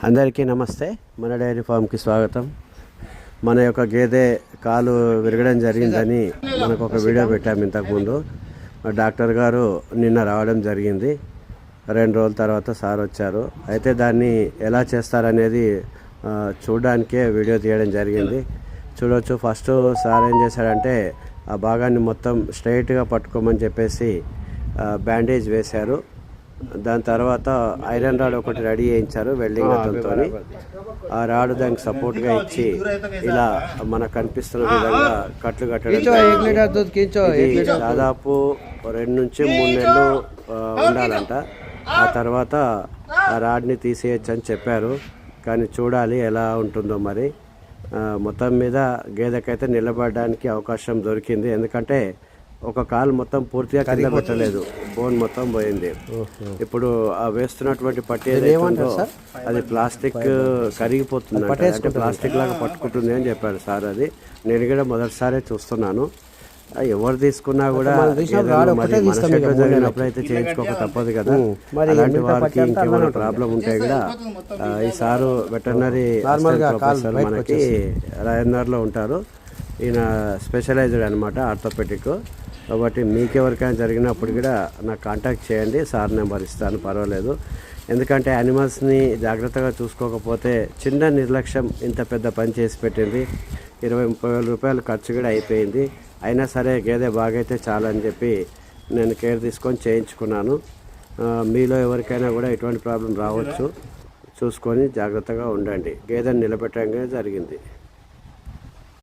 అందరికీ నమస్తే. మన డైరీ ఫామ్కి స్వాగతం. మన యొక్క గేదె కాలు విరగడం జరిగిందని మనకు ఒక వీడియో పెట్టాము ఇంతకుముందు. డాక్టర్ గారు నిన్న రావడం జరిగింది. 2 రోజుల తర్వాత సార్ వచ్చారు. అయితే దాన్ని ఎలా చేస్తారనేది చూడడానికే వీడియో తీయడం జరిగింది. చూడవచ్చు. ఫస్ట్ సార్ ఏం చేశాడంటే ఆ భాగాన్ని మొత్తం స్ట్రైట్గా పట్టుకోమని చెప్పేసి బ్యాండేజ్ వేశారు. దాని తర్వాత ఐరన్ రాడ్ ఒకటి రెడీ చేయించారు వెల్డింగ్ అతనితో. ఆ రాడ్ దానికి సపోర్ట్గా ఇచ్చి ఇలా మనకు కనిపిస్తున్న విధంగా కట్లు కట్టడం. ఇది దాదాపు 2 నుంచి 3 నెలలు ఉండాలంట. ఆ తర్వాత ఆ రాడ్ని తీసేయచ్చు అని చెప్పారు. కానీ చూడాలి ఎలా ఉంటుందో మరి. మొత్తం మీద గేదెకైతే నిలబడడానికి అవకాశం దొరికింది. ఎందుకంటే ఒక కాలు మొత్తం పూర్తిగా కింద పెట్టలేదు, బోన్ మొత్తం పోయింది. ఇప్పుడు ఆ వేస్తున్నటువంటి పట్టి ఏదైతుందో అది ప్లాస్టిక్ కరిగిపోతుంది, అంటే ప్లాస్టిక్ లాగా పట్టుకుంటుంది అని చెప్పాడు సార్. అది నేను కూడా మొదటిసారి చూస్తున్నాను. ఎవరు తీసుకున్నా కూడా జరిగినప్పుడు అయితే చేయించుకోక తప్పదు కదా. అలాంటి వారికి ఇంకేమైనా ప్రాబ్లం ఉంటే కూడా ఈ సారు వెటర్నరీ ప్రొఫెసర్ మనకి రాజేందర్లో ఉంటారు. ఈయన స్పెషలైజ్డ్ అనమాట, ఆర్థోపెటిక్. కాబట్టి మీకెవరికైనా జరిగినప్పుడు కూడా నాకు కాంటాక్ట్ చేయండి. సార్ నెంబర్ ఇస్తాను, పర్వాలేదు. ఎందుకంటే యానిమల్స్ని జాగ్రత్తగా చూసుకోకపోతే చిన్న నిర్లక్ష్యం ఇంత పెద్ద పని చేసి పెట్టింది. 20-30 వేల రూపాయలు ఖర్చు కూడా అయిపోయింది. అయినా సరే గేదె బాగైతే చాలని చెప్పి నేను కేర్ తీసుకొని చేయించుకున్నాను. మీలో ఎవరికైనా కూడా ఎటువంటి ప్రాబ్లం రావచ్చు, చూసుకొని జాగ్రత్తగా ఉండండి. గేదెని నిలబెట్టడం జరిగింది.